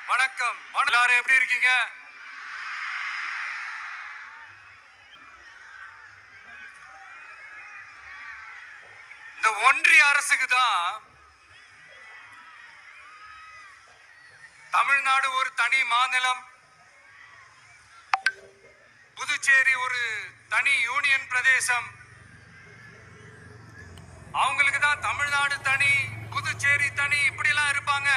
வணக்கம். எல்லாரும் எப்படி இருக்கீங்க? இந்த ஒன்றிய அரசுக்கு தான் தமிழ்நாடு ஒரு தனி மாநிலம், புதுச்சேரி ஒரு தனி யூனியன் பிரதேசம். அவங்களுக்கு தான் தமிழ்நாடு தனி, புதுச்சேரி தனி, இப்படி எல்லாம் இருப்பாங்க.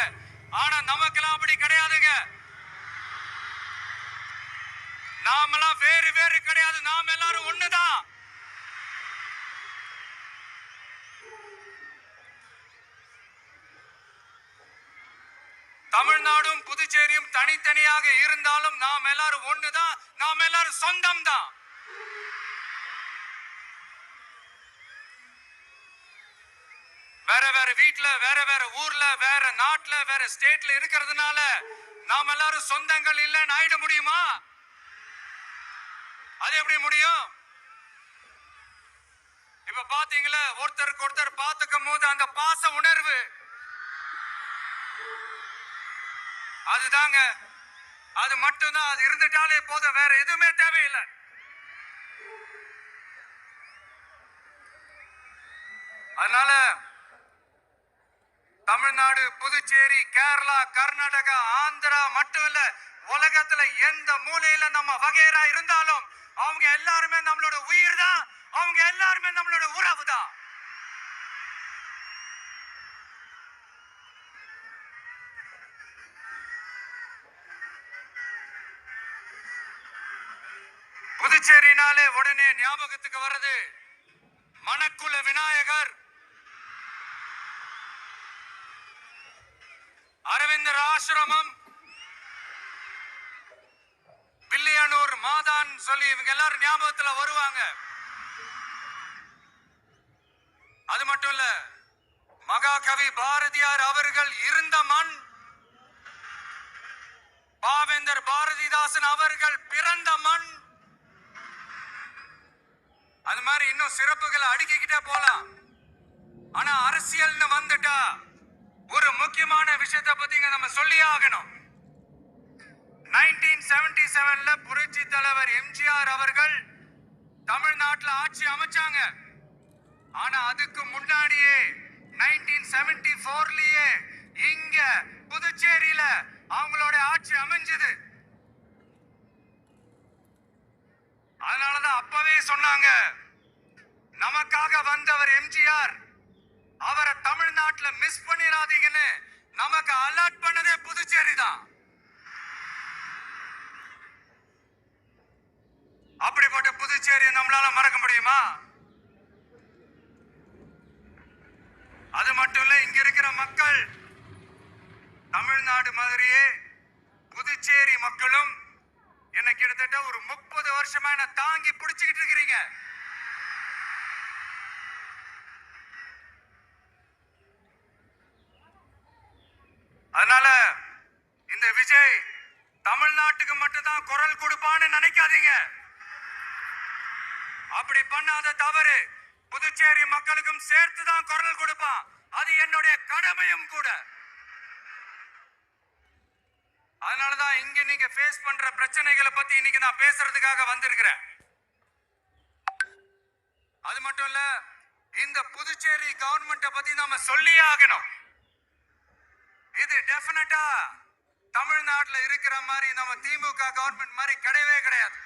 ஆனா நமக்கெல்லாம் அப்படி கிடையாதுங்க. நாமெல்லாம் வேறு வேறு கிடையாது. நாம் எல்லாரும் ஒண்ணுதான். தமிழ்நாடும் புதுச்சேரியும் தனித்தனியாக இருந்தாலும் நாம் எல்லாரும் ஒண்ணுதான். நாம் எல்லாரும் சொந்தம் தான். வேற வேற வீட்டுல, வேற வேற ஊர்ல, வேற நாட்டுல, வேற ஸ்டேட்ல இருக்கிறதுனால நாம் எல்லாரும் சொந்தங்கள் இல்லைன்னு ஆயிட முடியுமா? அது எப்படி முடியும்? இப்ப பாத்தீங்களா, ஒருத்தருக்கு ஒருத்தர் பாத்துக்கும் போது அந்த பாச உணர்வு, அதுதாங்க. அது மட்டும்தான். அது இருந்துட்டாலே போதும், வேற எதுவுமே தேவையில்லை. அதனால தமிழ்நாடு, புதுச்சேரி, கேரளா, கர்நாடகா, ஆந்திரா மட்டும் இல்ல, உலகத்துல எந்த மூலையில நம்ம வகையரா இருந்தாலும் அவங்க எல்லாருமே நம்மளோட உயிர் தான். அவங்க எல்லாருமே நம்மளோட உறவு தான். புதுச்சேரினாலே உடனே ஞாபகத்துக்கு வர்றது மணக்குள விநாயகர், அரவிந்தர் ஆசிரமம், பில்லியனூர் மாதான் சொல்லி இவங்க எல்லாரும் ஞாபகத்துல வருவாங்க. அது மட்டும் இல்ல, மகாகவி பாரதியார் அவர்கள் இருந்த மண், பாவேந்தர் பாரதிதாசன் அவர்கள் பிறந்த மண். அது மாதிரி இன்னும் சிறப்புகளை அடுக்கிக்கிட்டே போலாம். ஆனா அரசியல்னு வந்துட்டா ஒரு முக்கியமான விஷயத்தை பத்தி நம்ம சொல்லி ஆகணும். 1977ல புரட்சி தலைவர் எம்ஜிஆர் அவர்கள் தமிழ்நாட்டில் ஆட்சி அமைச்சாங்க. ஆனா அதுக்கு முன்னாடியே 1974லயே இங்க புதுச்சேரியில அவங்களோட ஆட்சி அமைஞ்சது. அதனாலதான் அப்பவே சொன்னாங்க, நமக்காக வந்தவர் எம்ஜிஆர், அவரை தமிழ்நாட்டுல மிஸ் பண்ணிடாதீங்கன்னு நமக்கு அலர்ட் பண்ணதே புதுச்சேரி தான். அப்படிப்பட்ட புதுச்சேரியை நம்மளால மறக்க முடியுமா? அது மட்டும் இல்ல, இங்க இருக்கிற மக்கள் தமிழ்நாடு மாதிரியே புதுச்சேரி மக்களும் என்ன கிட்டத்தட்ட ஒரு 30 வருஷமா என்ன தாங்கி பிடிச்சுக்கிட்டு இருக்கிறீங்க. அதனால இந்த விஜய் தமிழ்நாட்டுக்கு மட்டும்தான் குரல் கொடுப்பான்னு நினைக்காதீங்க. அப்படி பண்ணாத தவறு புதுச்சேரி மக்களுக்கும் சேர்த்துதான் குரல் கொடுப்பான். அது என்னுடைய கடமையும் கூட. அதனாலதான் இங்க நீங்க ஃபேஸ் பண்ற பிரச்சனைகளை பத்தி இன்னைக்கு நான் பேசுறதுக்காக வந்திருக்கிறேன். அது மட்டும் இல்ல, இந்த புதுச்சேரி கவர்மெண்ட்டை பத்தி நாம சொல்லியே ஆகணும். இது டெஃபினட்டா தமிழ்நாட்டுல இருக்கிற மாதிரி நம்ம திமுக கவர்மெண்ட் மாதிரி கிடையவே கிடையாது.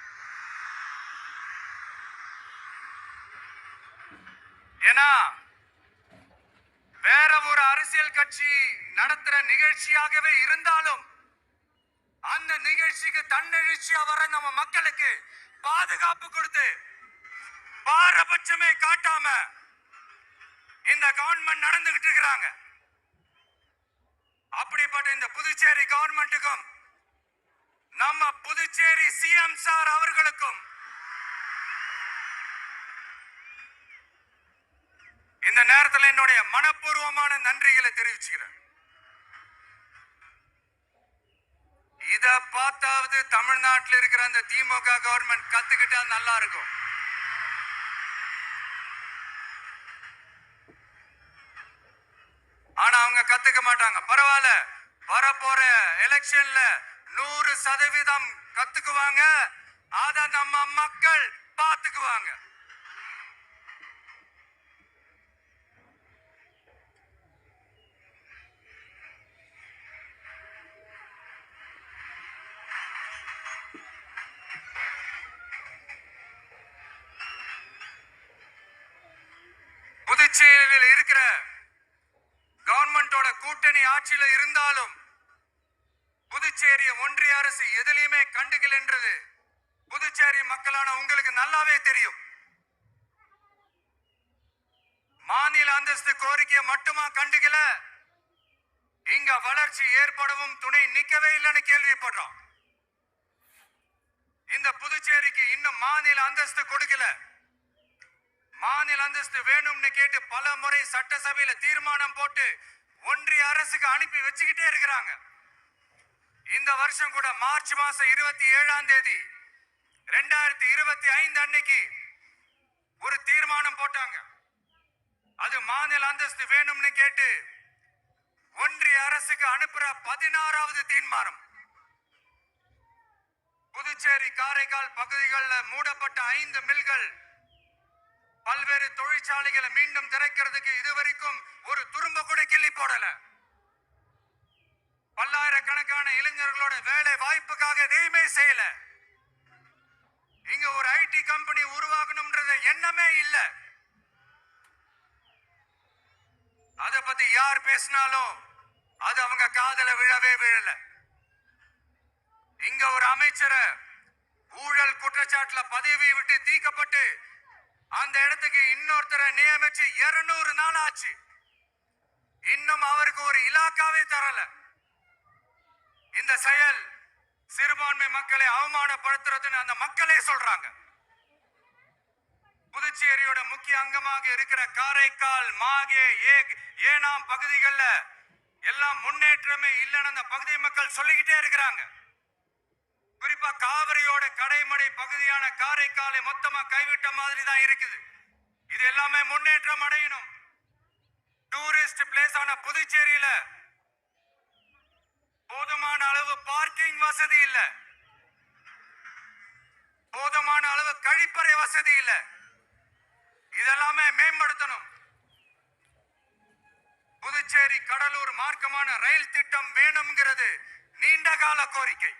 ஏன்னா வேற ஒரு அரசியல் கட்சி நடத்துற நிகழ்ச்சியாகவே இருந்தாலும் அந்த நிகழ்ச்சிக்கு தன்னெழுச்சியா வர நம்ம மக்களுக்கு பாதுகாப்பு கொடுத்து பாரபட்சமே காட்டாம இந்த கவர்மெண்ட் நடந்துகிட்டு இருக்கிறாங்க. அப்படிப்பட்ட இந்த புதுச்சேரி கவர்மெண்ட்டுக்கும் நம்ம புதுச்சேரி சிஎம் சார் அவர்களுக்கும் இந்த நேரத்தில் என்னுடைய மனப்பூர்வமான நன்றிகளை தெரிவிச்சுக்கிறேன். இத பார்த்தாவது தமிழ்நாட்டில் இருக்கிற அந்த திமுக கவர்மெண்ட் கத்துக்கிட்டா நல்லா இருக்கும். ஆனா அவங்க கத்துக்க மாட்டாங்க. பரவாயில்ல, வரப்போற எலெக்ஷன்ல 100% கத்துக்குவாங்க. அத நம்ம மக்கள் பாத்துக்குவாங்க. புதுச்சேரியில் இருக்கிற கவர்மெண்டோட கூட்டணி ஆட்சியில இருந்தாலும் புதுச்சேரி ஒன்றிய அரசு எதிலையுமே கண்டுகள் என்றது புதுச்சேரி மக்களான உங்களுக்கு நல்லாவே தெரியும். மாநில அந்தஸ்து கோரிக்கையை மட்டுமா கண்டுகல, இங்க வளர்ச்சி ஏற்படவும் துணை நிக்கவே இல்லைன்னு கேள்விப்படுறோம். இந்த புதுச்சேரிக்கு இன்னும் மாநில அந்தஸ்து கொடுக்கல. மாநில அந்தஸ்து வேணும்னு கேட்டு பல முறை சட்டசபையில தீர்மானம் போட்டு ஒன்றிய அரசுக்கு அனுப்பி வச்சுக்கிட்டே இருக்கிறாங்க. இந்த வருஷம் கூட மார்ச் மாசம் 27ஆம் தேதி 2025 அன்னைக்கு ஒரு தீர்மானம் போட்டாங்க. அது மாநில அந்தஸ்து வேணும்னு கேட்டு ஒன்றிய அரசுக்கு அனுப்புற 16வது தீர்மானம். புதுச்சேரி காரைக்கால் பகுதிகளில் மூடப்பட்ட 5 மில்கள், பல்வேறு தொழிற்சாலைகளை மீண்டும் திறக்கிறதுக்கு இதுவரைக்கும் ஒரு துரும்ப கூட கிள்ளி போடல. பல்லாயிரக்கணக்கான இளைஞர்களோட வேலை வாய்ப்புக்காக எதையுமே செய்யல. இங்க ஒரு ஐடி கம்பெனி உருவாகணும்ன்றது எண்ணமே இல்ல. அத பத்தி யார் பேசினாலும் அது அவங்க காதல விழவே விழல. இங்க ஒரு அமைச்சரை ஊழல் குற்றச்சாட்டுல பதவி விட்டு தீக்கப்பட்டு அந்த இடத்துக்கு இன்னொருத்தரை நியமிச்சு 200 நாள் ஆச்சு. இன்னும் அவருக்கு ஒரு இலாக்காவே தரல. இந்த செயல் சிறுபான்மை மக்களை அவமானப்படுத்துறதுன்னு அந்த மக்களே சொல்றாங்க. புதுச்சேரியோட முக்கிய அங்கமாக இருக்கிற காரைக்கால், மாகே, ஏனாம் பகுதிகளில் எல்லாம் முன்னேற்றமே இல்லைன்னு அந்த பகுதி மக்கள் சொல்லிக்கிட்டே இருக்கிறாங்க. குறிப்பா காவிரியோட கடைமடை பகுதியான காரைக்காலை மொத்தமா கைவிட்ட மாதிரி தான் இருக்குது. இது எல்லாமே முன்னேற்றம் அடையணும். டூரிஸ்ட் பிளேஸ் ஆன புதுச்சேரியில போதுமான அளவு பார்க்கிங் வசதி இல்ல, போதுமான அளவு கழிப்பறை வசதி இல்ல. இதெல்லாமே மேம்படுத்தணும். புதுச்சேரி கடலூர் மார்க்கமான ரயில் திட்டம் வேணும்ங்கிறது நீண்ட கால கோரிக்கை.